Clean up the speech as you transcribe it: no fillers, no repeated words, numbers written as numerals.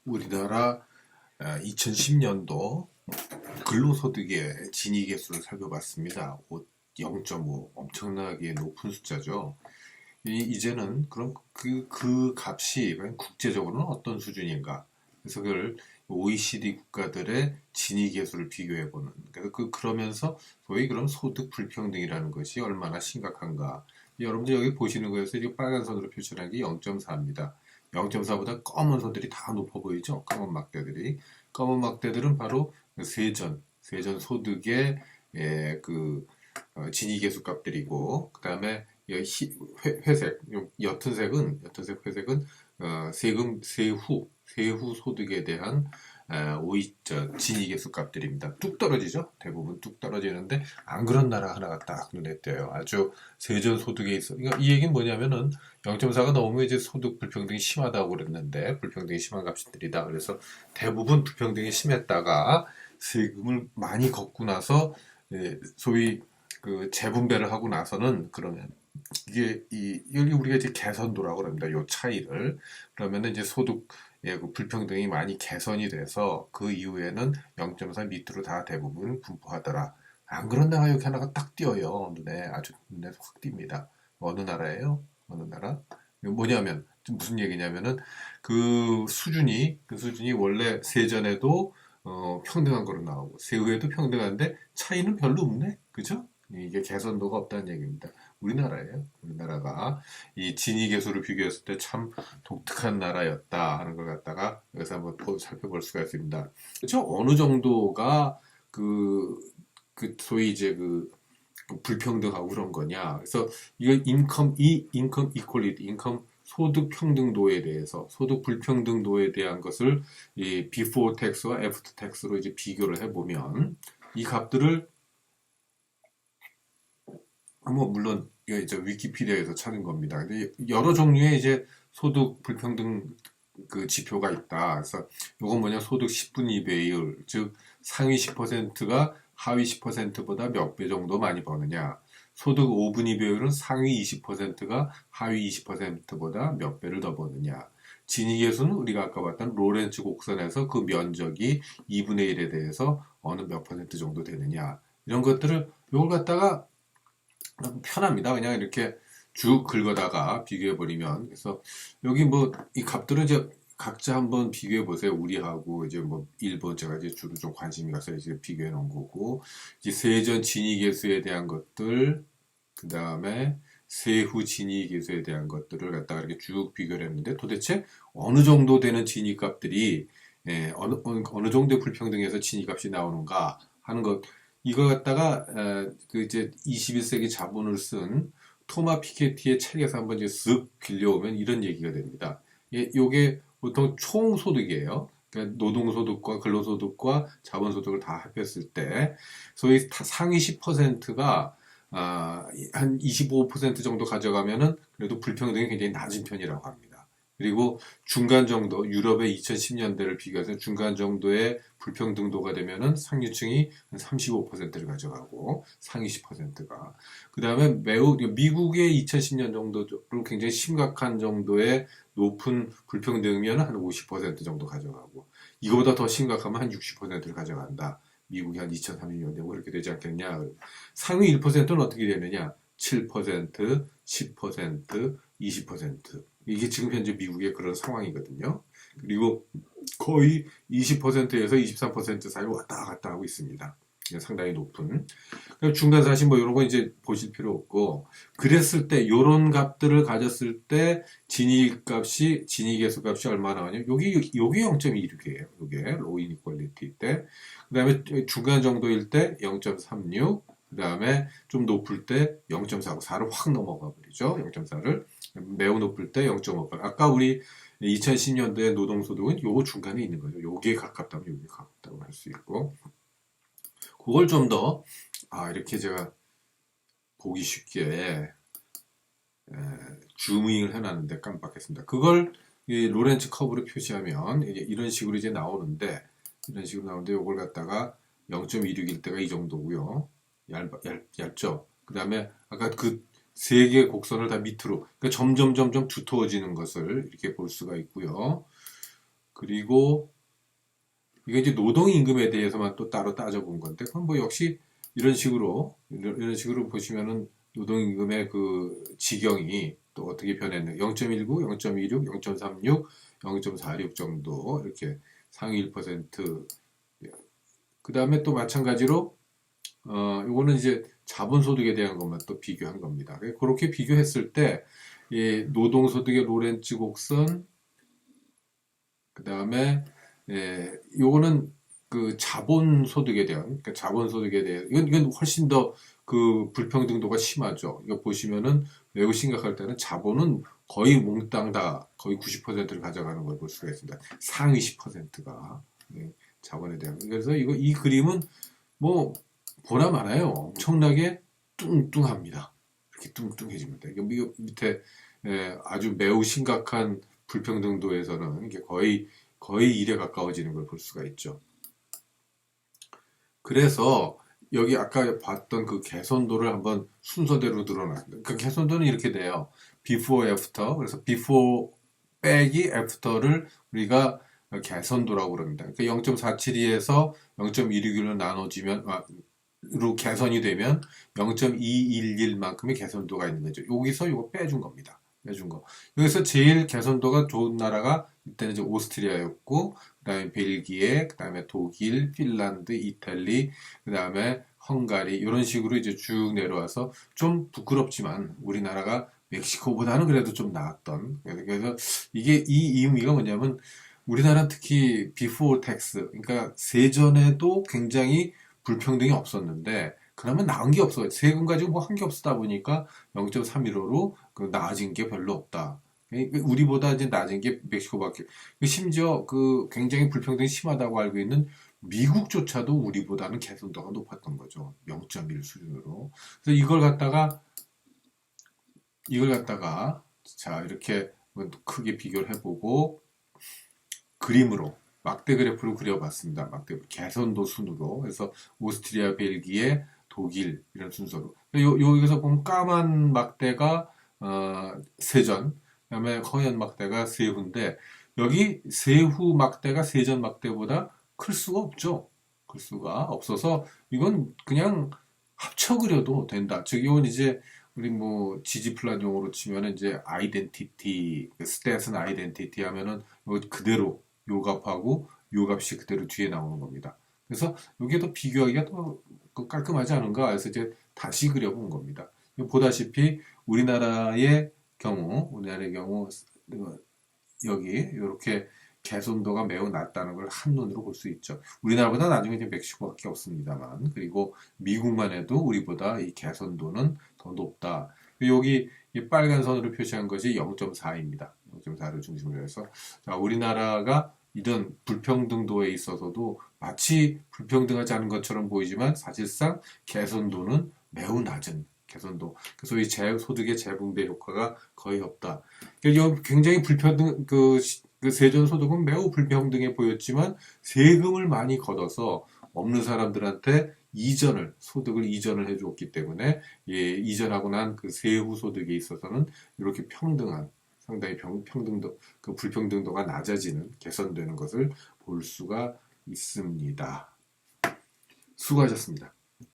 우리나라 2010년도 근로소득의 진위계수를 살펴봤습니다. 0.5 엄청나게 높은 숫자죠. 이제는 그럼 그 값이 국제적으로는 어떤 수준인가? 그래서 그걸 OECD 국가들의 진위계수를 비교해보는. 그래서 그러면서 소위 그런 소득 불평등이라는 것이 얼마나 심각한가? 여러분들 여기 보시는 거에서 이 빨간 선으로 표시한 게 0.4입니다. 0.4보다 검은 선들이 다 높아 보이죠? 검은 막대들이. 검은 막대들은 바로 세전 소득의 진위계수 값들이고, 그 다음에 회색, 옅은 색은 세후 소득에 대한 진위계수 값들입니다. 뚝 떨어지죠? 대부분 뚝 떨어지는데, 안 그런 나라 하나가 딱 눈에 띄어요. 아주 세전 소득에 있어. 그러니까 이 얘기는 뭐냐면은 0.4가 넘으면 이제 소득 불평등이 심하다고 그랬는데, 불평등이 심한 값들이다. 그래서 대부분 불평등이 심했다가 세금을 많이 걷고 나서 소위 그 재분배를 하고 나서는 그러면 이게 여기 우리가 이제 개선도라고 합니다. 요 차이를 그러면은 이제 소득 그 불평등이 많이 개선이 돼서 그 이후에는 0.4 밑으로 다 대부분 분포하더라. 안 그런 나라 여기 하나가 딱 띄어요. 눈에 아주 눈에 확 띕니다. 어느 나라예요? 어느 나라? 이거 뭐냐면 무슨 얘기냐면은 그 수준이 원래 세전에도 평등한 거로 나오고 세후에도 평등한데 차이는 별로 없네. 그죠? 이게 개선도가 없다는 얘기입니다. 우리나라예요. 우리나라가 이 진위계수를 비교했을 때 참 독특한 나라였다 하는 걸 갖다가 여기서 한번 살펴볼 수가 있습니다. 그렇죠? 어느 정도가 소위 이제 불평등하고 그런 거냐. 그래서 이거 인컴 이퀄리티, 인컴 소득 평등도에 대해서, 소득 불평등도에 대한 것을 이 before tax와 after tax로 이제 비교를 해보면 이 값들을 뭐 물론 이제 위키피디아에서 찾은 겁니다. 근데 여러 종류의 이제 소득 불평등 그 지표가 있다. 그래서 이건 뭐냐 소득 10분위 배율, 즉 상위 10%가 하위 10%보다 몇 배 정도 많이 버느냐. 소득 5분위 배율은 상위 20%가 하위 20%보다 몇 배를 더 버느냐. 진위계수는 우리가 아까 봤던 로렌츠 곡선에서 그 면적이 2분의 1에 대해서 어느 몇 퍼센트 정도 되느냐. 이런 것들을 이걸 갖다가 편합니다. 그냥 이렇게 쭉 긁어다가 비교해 버리면. 그래서 여기 뭐 이 값들은 이제 각자 한번 비교해 보세요. 우리하고 이제 뭐 일본 제가 이제 주로 좀 관심이 가서 이제 비교해 놓은 거고, 이제 세전 진위계수에 대한 것들, 그 다음에 세후 진위계수에 대한 것들을 갖다가 이렇게 쭉 비교를 했는데 도대체 어느 정도 되는 진위값들이 어느 정도의 불평등에서 진위값이 나오는가 하는 것. 이거 갖다가 그 이제 21세기 자본을 쓴 토마 피케티의 책에서 한번 이제 쓱 빌려오면 이런 얘기가 됩니다. 요게 보통 총소득이에요. 그러니까 노동소득과 근로소득과 자본소득을 다 합했을 때 소위 상위 10%가 한 25% 정도 가져가면은 그래도 불평등이 굉장히 낮은 편이라고 합니다. 그리고 중간 정도, 유럽의 2010년대를 비교해서 중간 정도의 불평등도가 되면은 상류층이 한 35%를 가져가고 상위 10%가. 그 다음에 미국의 2010년 정도로 굉장히 심각한 정도의 높은 불평등이면 한 50% 정도 가져가고, 이거보다 더 심각하면 한 60%를 가져간다. 미국이 한 2030년대 뭐 그렇게 되지 않겠냐. 상위 1%는 어떻게 되느냐? 7%, 10%, 20%. 이게 지금 현재 미국의 그런 상황이거든요. 그리고 거의 20%에서 23% 사이 왔다 갔다 하고 있습니다. 상당히 높은. 중간사실 뭐 이런 거 이제 보실 필요 없고, 그랬을 때 요런 값들을 가졌을 때 진위계수 값이 얼마 나오냐? 요게 0.26이에요. 요게 로우 이니퀄리티 때. 그다음에 중간 정도일 때 0.36. 그다음에 좀 높을 때 0.4고 4를 확 넘어가 버리죠. 0.4를. 매우 높을 때 0.5. 아까 우리 2010년대 노동소득은 요 중간에 있는 거죠. 요게 가깝다면 요게 가깝다고 할 수 있고. 그걸 좀 더, 이렇게 제가 보기 쉽게, 줌잉을 해놨는데 깜빡했습니다. 그걸 이 로렌츠 커브로 표시하면 이런 식으로 이제 나오는데, 요걸 갖다가 0.26일 때가 이 정도고요. 얇죠? 그 다음에 아까 그 세 개의 곡선을 다 밑으로, 그러니까 점점 두터워지는 것을 이렇게 볼 수가 있고요. 그리고 이게 이제 노동임금에 대해서만 또 따로 따져본 건데, 그건 뭐 역시 이런 식으로 보시면은 노동임금의 그 지경이 또 어떻게 변했네. 0.19, 0.26, 0.36, 0.46 정도 이렇게 상위 1%. 그 다음에 또 마찬가지로 요거는 이제 자본소득에 대한 것만 또 비교한 겁니다. 그렇게 비교했을 때, 이 노동소득의 로렌츠 곡선, 그 다음에, 요거는 그 자본소득에 대한, 그러니까 자본소득에 대한, 이건 훨씬 더 그 불평등도가 심하죠. 이거 보시면은 매우 심각할 때는 자본은 거의 몽땅 다 거의 90%를 가져가는 걸 볼 수가 있습니다. 상위 10%가 자본에 대한. 그래서 이 그림은 뭐 보나 마나요. 엄청나게 뚱뚱합니다. 이렇게 뚱뚱해집니다. 이게 밑에 아주 매우 심각한 불평등도에서는 이게 거의 1에 가까워지는 걸 볼 수가 있죠. 그래서 여기 아까 봤던 그 개선도를 한번 순서대로 드러났습니다. 그 개선도는 이렇게 돼요. before, after. 그래서 before 빼기 after를 우리가 개선도라고 그럽니다. 그러니까 0.472에서 0.161로 나눠지면 로 개선이 되면 0.211만큼의 개선도가 있는 거죠. 여기서 이거 빼준 겁니다. 빼준 거. 여기서 제일 개선도가 좋은 나라가 이때는 이제 오스트리아였고, 그 다음에 벨기에, 그 다음에 독일, 핀란드, 이탈리, 그 다음에 헝가리, 이런 식으로 이제 쭉 내려와서 좀 부끄럽지만 우리나라가 멕시코보다는 그래도 좀 나았던. 그래서 이게 이 의미가 뭐냐면 우리나라는 특히 before tax, 그러니까 세전에도 굉장히 불평등이 없었는데 그러면 나은 게 없어요. 세금 가지고 뭐 한 게 없다 보니까 0.315로 나아진 게 별로 없다. 우리보다 이제 낮은 게 멕시코밖에. 심지어 그 굉장히 불평등이 심하다고 알고 있는 미국조차도 우리보다는 개선도가 높았던 거죠. 0.1 수준으로. 그래서 이걸 갖다가 자 이렇게 크게 비교를 해보고 그림으로 막대 그래프로 그려봤습니다. 막대 개선도 순으로. 그래서 오스트리아, 벨기에, 독일 이런 순서로. 여기서 보면 까만 막대가 세전, 그다음에 허연 막대가 세후인데 여기 세후 막대가 세전 막대보다 클 수가 없죠. 클 수가 없어서 이건 그냥 합쳐 그려도 된다. 즉 이건 이제 우리 뭐 지지플란 용어로 치면 이제 아이덴티티, 스탯은 아이덴티티 하면은 이거 그대로 요값하고 요값이 그대로 뒤에 나오는 겁니다. 그래서 이게 더 비교하기가 더 깔끔하지 않은가 해서 이제 다시 그려본 겁니다. 보다시피 우리나라의 경우 여기 이렇게 개선도가 매우 낮다는 걸 한눈으로 볼 수 있죠. 우리나라보다 나중에 이제 멕시코밖에 없습니다만, 그리고 미국만 해도 우리보다 이 개선도는 더 높다. 여기 이 빨간 선으로 표시한 것이 0.4입니다. 0.4를 중심으로 해서 자, 우리나라가 이런 불평등도에 있어서도 마치 불평등하지 않은 것처럼 보이지만 사실상 개선도는 매우 낮은 개선도. 그래서 이 소득의 재분배 효과가 거의 없다. 굉장히 그 세전 소득은 매우 불평등해 보였지만 세금을 많이 걷어서 없는 사람들한테 소득을 이전을 해주었기 때문에 이전하고 난 그 세후 소득에 있어서는 이렇게 상당히 평등도, 그 불평등도가 낮아지는, 개선되는 것을 볼 수가 있습니다. 수고하셨습니다.